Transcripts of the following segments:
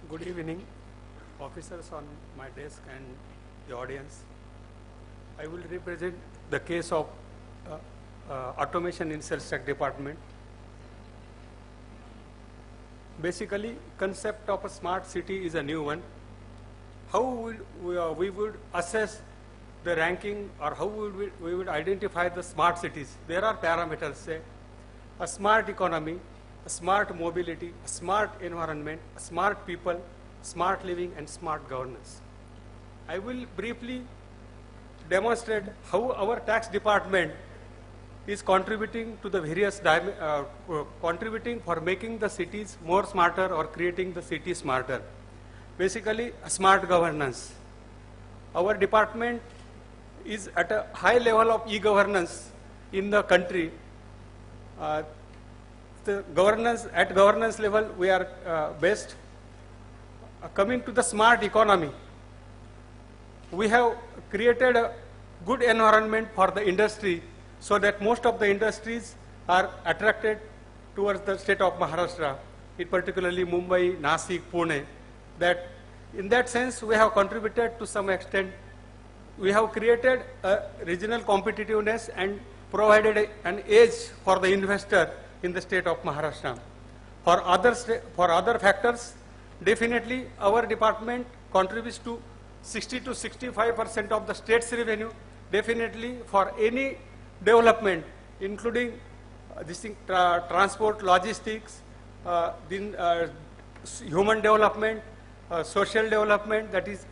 Good evening, officers on my desk and the audience. I will represent the case of automation in sales tax department. Basically, concept of a smart city is a new one. How we would assess the ranking, or how we would identify the smart cities? There are parameters, say a smart economy, a smart mobility, a smart environment, a smart people, smart living, and smart governance. I will briefly demonstrate how our tax department is contributing to the various contributing for making the cities more smarter or creating the city smarter. Basically, a smart governance. Our department is at a high level of e-governance in the country. The governance at governance level we are best. Coming to the smart economy, we have created a good environment for the industry so that most of the industries are attracted towards the state of Maharashtra, particularly Mumbai, Nasik, Pune. That in that sense we have contributed to some extent. We have created a regional competitiveness and provided an edge for the investor in the state of Maharashtra. For other factors, definitely our department contributes to 60 to 65% of the state's revenue. Definitely for any development, including transport, logistics, human development, social development, that is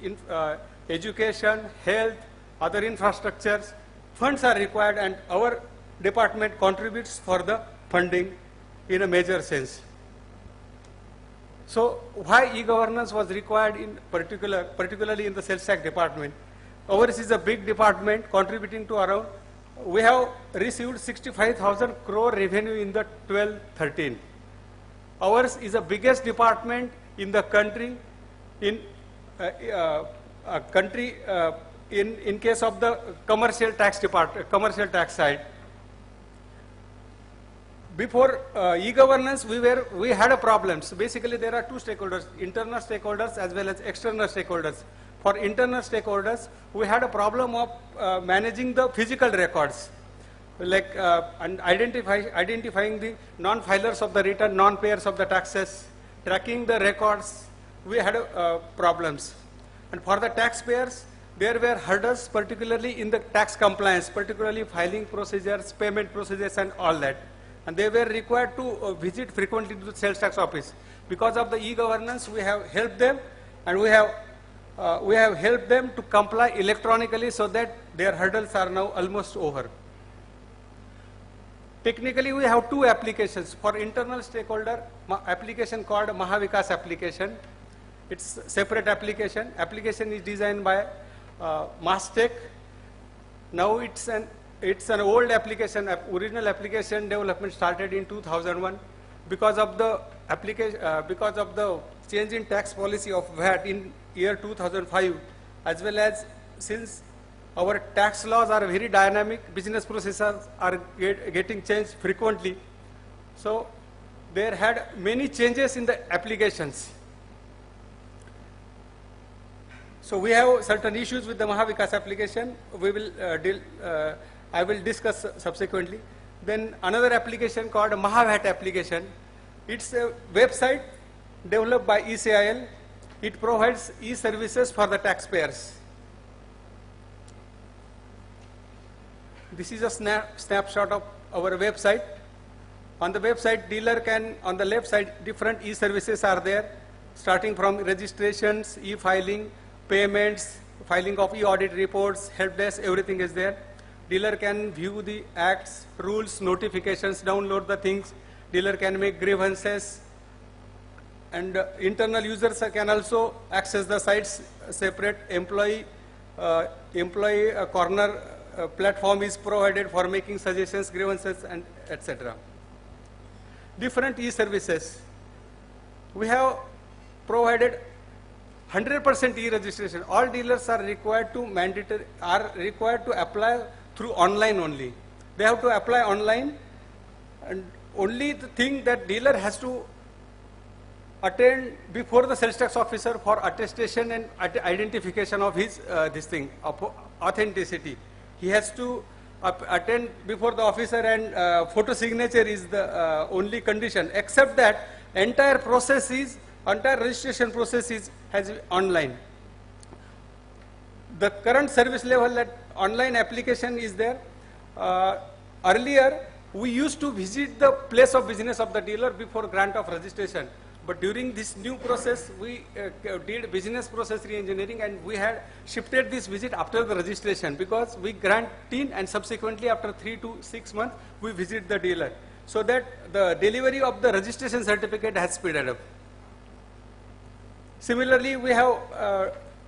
education, health, other infrastructures, funds are required, and our department contributes for the funding in a major sense. So why e-governance was required in particularly in the sales tax department? Ours is a big department contributing to around, we have received 65,000 crore revenue in the 12-13. Ours is the biggest department in the country in case of the commercial tax side. Before e-governance, we had a problems. Basically, there are two stakeholders: internal stakeholders as well as external stakeholders. For internal stakeholders, we had a problem of managing the physical records, like and identifying the non-filers of the return, non-payers of the taxes, tracking the records. We had problems. And for the taxpayers, there were hurdles, particularly in the tax compliance, particularly filing procedures, payment procedures, and all that. And they were required to visit frequently to the sales tax office. Because of the e-governance, we have helped them, and we have helped them to comply electronically so that their hurdles are now almost over. Technically, we have two applications. For internal stakeholder, application called Mahavikas application. It's a separate application. Application is designed by Mastech. Now it's an old application. Original application development started in 2001. Because of the change in tax policy of VAT in year 2005, as well as since our tax laws are very dynamic, business processes are getting changed frequently. So there had many changes in the applications. So we have certain issues with the Mahavikas application. We will I will discuss subsequently. Then another application called Mahavat application. It's a website developed by ECIL. It provides e-services for the taxpayers. This is a snapshot of our website. On the website, dealer can, on the left side, different e-services are there, starting from registrations, e-filing, payments, filing of e-audit reports, help desk, everything is there. Dealer can view the acts, rules, notifications, download the things. Dealer can make grievances. And internal users can also access the sites. Separate employee corner platform is provided for making suggestions, grievances, and etc. Different e-services. We have provided 100% e-registration. All dealers are required to apply through online only. They have to apply online, and only the thing that dealer has to attend before the sales tax officer for attestation and identification of his authenticity. He has to attend before the officer, and photo signature is the only condition. Except that, entire registration process has online. The current service level that online application is there. Earlier, we used to visit the place of business of the dealer before grant of registration. But during this new process, we did business process re-engineering, and we had shifted this visit after the registration, because we grant TIN and subsequently after 3 to 6 months, we visit the dealer, so that the delivery of the registration certificate has speeded up. Similarly, we have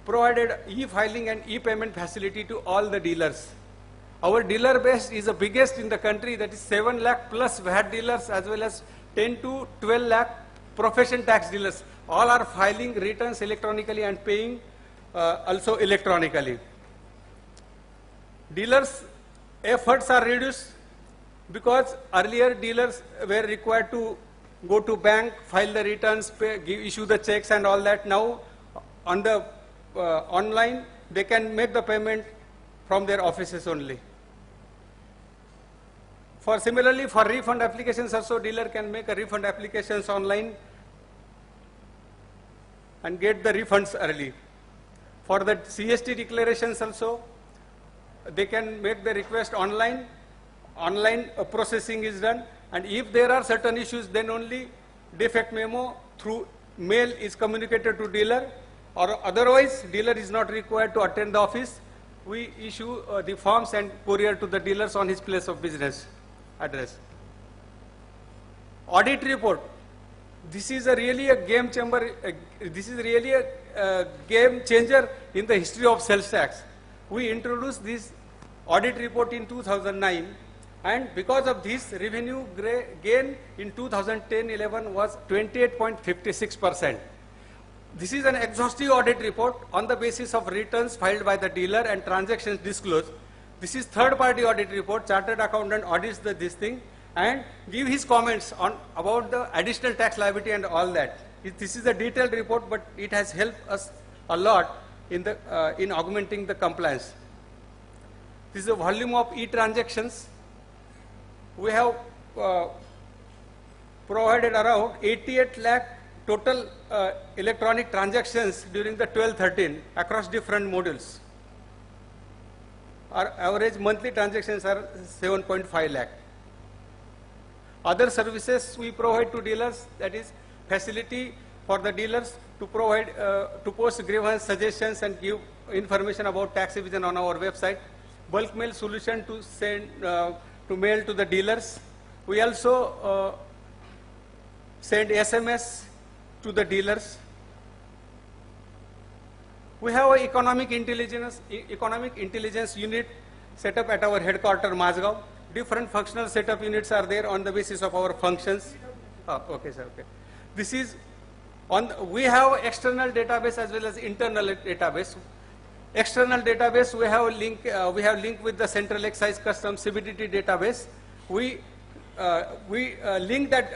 provided e-filing and e-payment facility to all the dealers. Our dealer base is the biggest in the country, that is 7 lakh plus VAT dealers, as well as 10 to 12 lakh profession tax dealers. All are filing returns electronically and paying also electronically. Dealers' efforts are reduced, because earlier dealers were required to go to bank, file the returns, issue the checks and all that. Now on the online, they can make the payment from their offices only. Similarly, for refund applications also, dealer can make a refund applications online and get the refunds early. For the CST declarations also, they can make the request online. Online processing is done, and if there are certain issues, then only defect memo through mail is communicated to dealer, or otherwise dealer is not required to attend the office. We issue the forms and courier to the dealers on his place of business address. Audit report. This is really a game changer. This is really a game changer in the history of sales tax. We introduced this audit report in 2009, and because of this, revenue gain in 2010-11 was 28.56%. This is an exhaustive audit report on the basis of returns filed by the dealer and transactions disclosed. This is third-party audit report. Chartered accountant audits this thing and give his comments on about the additional tax liability and all that. This is a detailed report, but it has helped us a lot in augmenting the compliance. This is the volume of e-transactions. We have provided around 88 lakh total electronic transactions during the 12-13 across different modules. Our average monthly transactions are 7.5 lakh. Other services we provide to dealers, that is facility for the dealers to provide, to post grievance suggestions and give information about tax evasion on our website. Bulk mail solution to send, to mail to the dealers. We also send SMS to the dealers. We have an economic intelligence unit set up at our headquarters, Mazgaon. Different functional setup units are there on the basis of our functions. Okay, sir. Okay. This is on. We have external database as well as internal database. External database we have link. We have link with the Central Excise Customs CBDT database. We link that.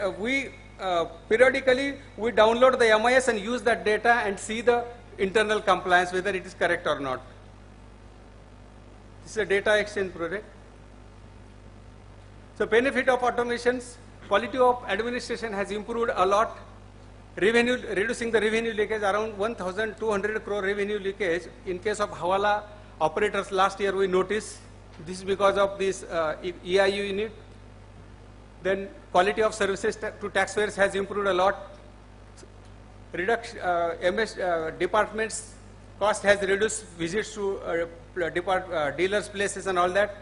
Periodically we download the MIS and use that data and see the internal compliance, whether it is correct or not. This is a data exchange project. So benefit of automations, quality of administration has improved a lot. Revenue, reducing the revenue leakage, around 1,200 crore revenue leakage in case of Hawala operators last year we noticed. This is because of this EIU unit. Then quality of services to taxpayers has improved a lot. MS departments cost has reduced, visits to dealers' places and all that.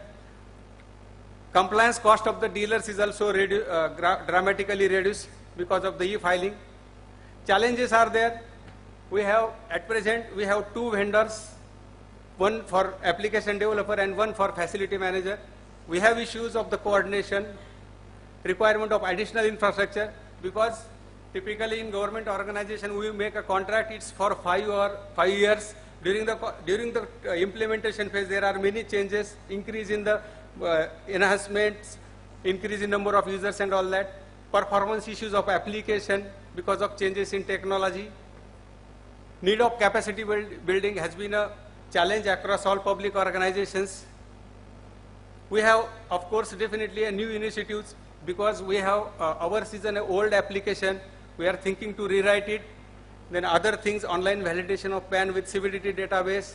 Compliance cost of the dealers is also dramatically reduced because of the e-filing. Challenges are there. We have, at present, we have 2 vendors, one for application developer and one for facility manager. We have issues of the coordination, requirement of additional infrastructure, because typically in government organization we make a contract, it's for 5 years. During the implementation phase there are many changes, increase in the enhancements, increase in number of users and all that. performance issues of application because of changes in technology. Need of capacity building has been a challenge across all public organizations. We have, of course, definitely a new initiatives because we have ours is an old application. We are thinking to rewrite it. Then other things, online validation of PAN with CVDT database,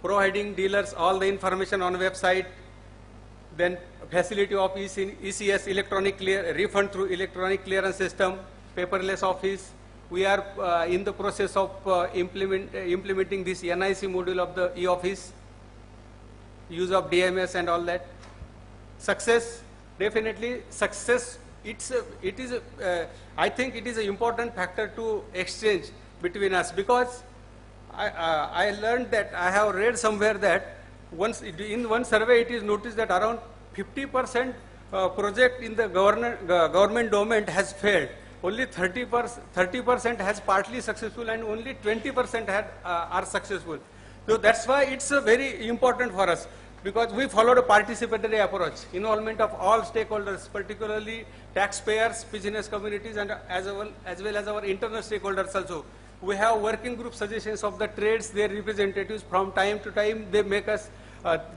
providing dealers all the information on website, then facility of ECS, electronic refund through electronic clearance system, paperless office. We are in the process of implementing this NIC module of the e-office, use of DMS and all that. Success, definitely success. I think it is an important factor to exchange between us because I learned that I have read somewhere that in one survey it is noticed that around 50% project in the government domain has failed. Only 30% has partly successful and only 20% are successful. So that's why it's very important for us because we followed a participatory approach, involvement of all stakeholders, particularly taxpayers, business communities, and as well as our internal stakeholders also. We have working group suggestions of the trades, their representatives. From time to time, they make us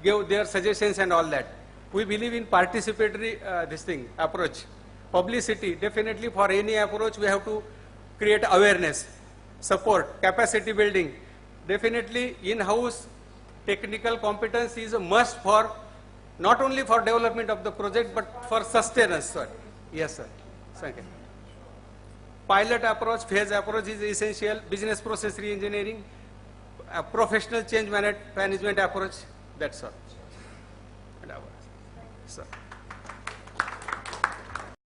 give their suggestions and all that. We believe in participatory approach. Publicity, definitely for any approach, we have to create awareness, support, capacity building. Definitely in-house technical competence is a must for, not only for development of the project, but for sustenance, sir. Yes, sir. Thank you. Pilot approach, phase approach is essential. Business process re-engineering, professional change management approach, that's all. Sir.